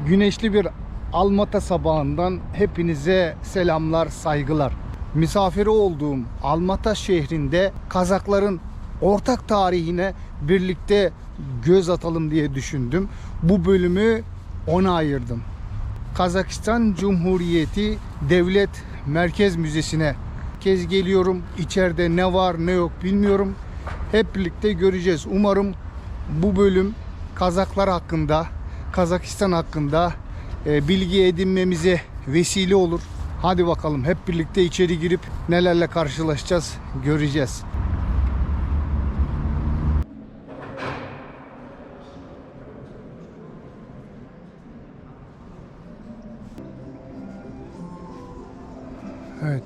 Güneşli bir Almatı sabahından hepinize selamlar, saygılar. Misafiri olduğum Almatı şehrinde Kazakların ortak tarihine birlikte göz atalım diye düşündüm. Bu bölümü ona ayırdım. Kazakistan Cumhuriyeti Devlet Merkez Müzesi'ne kez geliyorum. İçeride ne var ne yok bilmiyorum. Hep birlikte göreceğiz. Umarım bu bölüm Kazaklar hakkında, Kazakistan hakkında bilgi edinmemize vesile olur. Hadi bakalım hep birlikte içeri girip nelerle karşılaşacağız göreceğiz. Evet,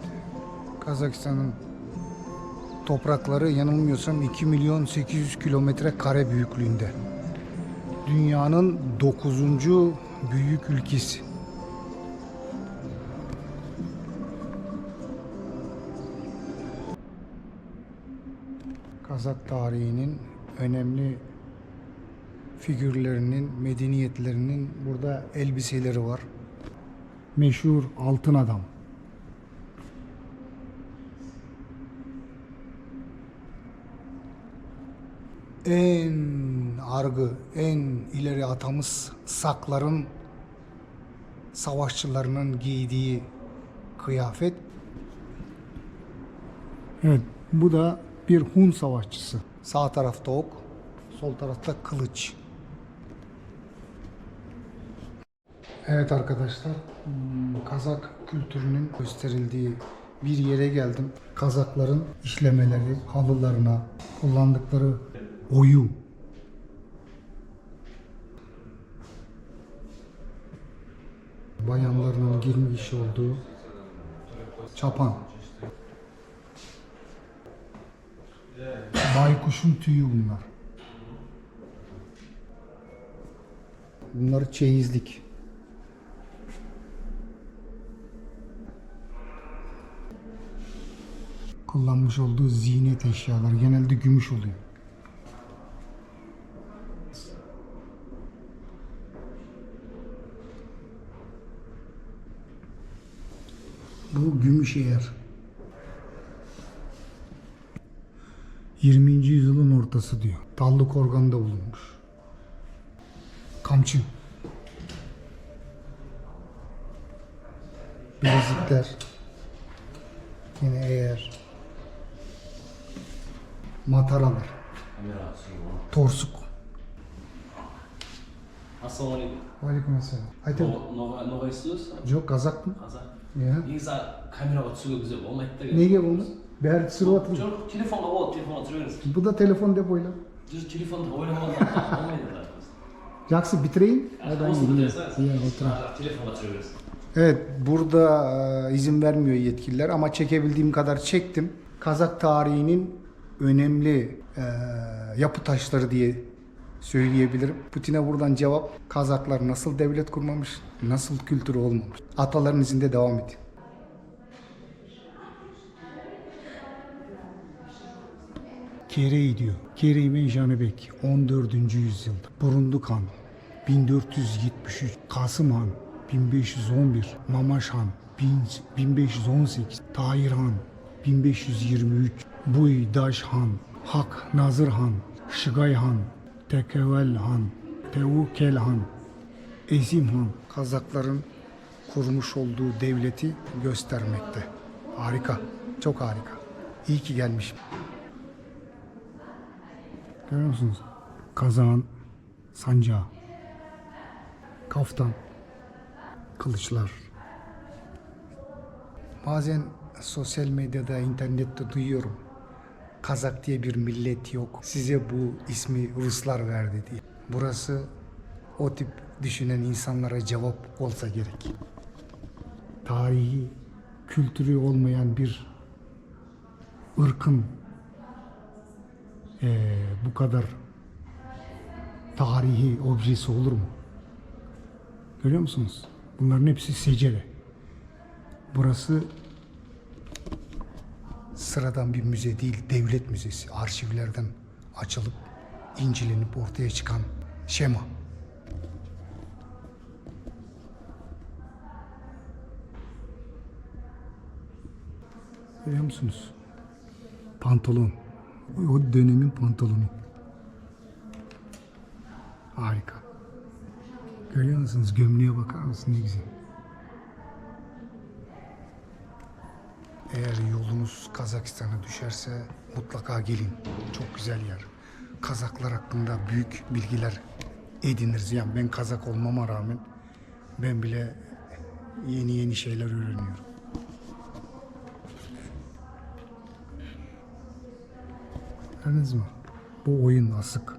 Kazakistan'ın toprakları yanılmıyorsam 2 milyon 800 kilometre kare büyüklüğünde. Dünyanın 9. büyük ülkesi. Kazak tarihinin önemli figürlerinin, medeniyetlerinin burada elbiseleri var. Meşhur Altın Adam. En argı, en ileri atamız Sakların savaşçılarının giydiği kıyafet. Evet, bu da bir Hun savaşçısı. Sağ tarafta ok, sol tarafta kılıç. Evet arkadaşlar, Kazak kültürünün gösterildiği bir yere geldim. Kazakların işlemeleri, halılarına kullandıkları oyu. Bayanların girmiş olduğu çapan. Baykuşun tüyü bunlar. Bunlar çeyizlik. Kullanmış olduğu ziynet eşyalar genelde gümüş oluyor. Bu gümüş eğer. 20. yüzyılın ortası diyor. Tallık organında bulunmuş. Kamçı. Bilezikler. Yine eğer. Mataralar. Torsuk. Assalamualaikum. Aleykümselam. Ayten. Noga istiyorsa? Yok, Kazak mı? Kazak. Ya. Негізі камераға түсуге бізде болмайды да. Nege bunu? Bәрі түсіріп жатыр. Жоқ, телефонға болады, телефонға түсіре беріңіз. Bu da telefon dep oyla. Жүр телефонды ойламауға болмайды да. Жақсы bitireyim. Осы бітіре салыңыз. Ya, otur. Телефонға түсіре беріңіз. Evet, burada izin vermiyor yetkililer ama çekebildiğim kadar çektim. Kazak tarihinin önemli yapı taşları diye söyleyebilirim. Putin'e buradan cevap: Kazaklar nasıl devlet kurmamış, nasıl kültürü olmamış. Ataların izinde devam edin. Kerey diyor. Kerey ve Canebek 14. yüzyılda. Burunduk Han 1473. Kasım Han 1511. Mamaş Han 1518. Tahir Han 1523. Buydaş Han, Hak Nazır Han, Şıgay Han, Tekevel Han, Tevukel Han, Ezim Han. Kazakların kurmuş olduğu devleti göstermekte. Harika, çok harika. İyi ki gelmişim. Görüyor musunuz? Kazağın sancağı, kaftan, kılıçlar. Bazen sosyal medyada, internette duyuyorum. Kazak diye bir millet yok. Size bu ismi Ruslar verdi diye. Burası o tip düşünen insanlara cevap olsa gerek. Tarihi, kültürü olmayan bir ırkın bu kadar tarihi objesi olur mu? Görüyor musunuz? Bunların hepsi secere. Burası sıradan bir müze değil, devlet müzesi. Arşivlerden açılıp incelenip ortaya çıkan şema. Görüyor musunuz? Pantolon. O dönemin pantolonu. Harika. Görüyor musunuz? Gömleğe bakar mısın? Ne güzel. Eğer yolunuz Kazakistan'a düşerse mutlaka gelin. Çok güzel yer. Kazaklar hakkında büyük bilgiler ediniriz. Yani ben Kazak olmama rağmen ben bile yeni şeyler öğreniyorum. Gördünüz mü? Bu oyun asık.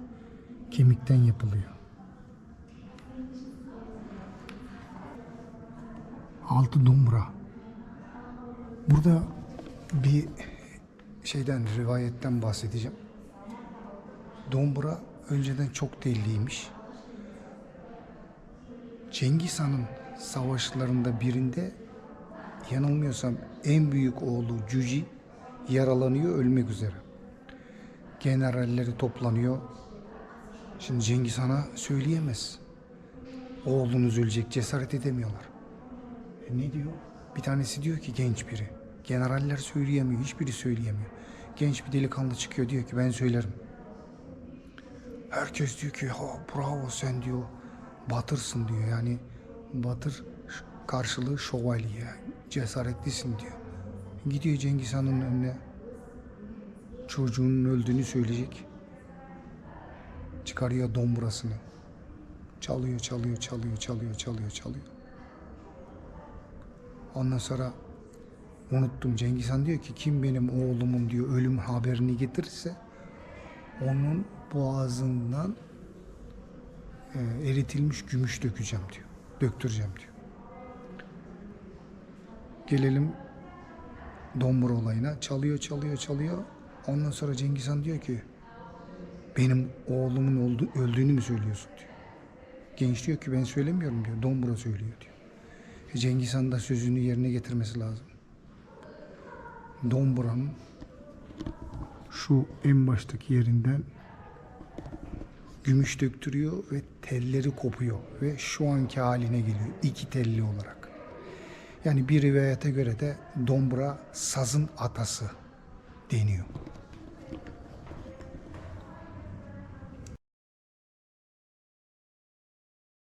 Kemikten yapılıyor. Altı dombra. Burada bir rivayetten bahsedeceğim. Dombra önceden çok delliymiş. Cengiz Han'ın savaşlarında birinde yanılmıyorsam en büyük oğlu Cüci yaralanıyor, ölmek üzere. Generalleri toplanıyor. Şimdi Cengiz Han'a söyleyemez. Oğlunuz ölecek, cesaret edemiyorlar. Ne diyor? Bir tanesi diyor ki, genç biri. Generaller söyleyemiyor, hiçbiri söyleyemiyor. Genç bir delikanlı çıkıyor, diyor ki ben söylerim. Herkes diyor ki ha bravo sen diyor batırsın diyor. Yani batır karşılığı şövalye, cesaretlisin diyor. Gidiyor Cengiz Han'ın önüne, çocuğunun öldüğünü söyleyecek. Çıkarıyor dombrasını. Çalıyor. Ondan sonra unuttum. Cengiz Han diyor ki kim benim oğlumun diyor ölüm haberini getirirse onun boğazından eritilmiş gümüş dökeceğim diyor. Döktüreceğim diyor. Gelelim dombra olayına. Çalıyor. Ondan sonra Cengiz Han diyor ki benim oğlumun öldüğünü mü söylüyorsun diyor. Genç diyor ki ben söylemiyorum diyor. Dombra söylüyor diyor. Cengiz Han da sözünü yerine getirmesi lazım. Dombra'nın şu en baştaki yerinden gümüş döktürüyor ve telleri kopuyor ve şu anki haline geliyor. 2 telli olarak. Yani bir rivayete göre de dombra sazın atası deniyor.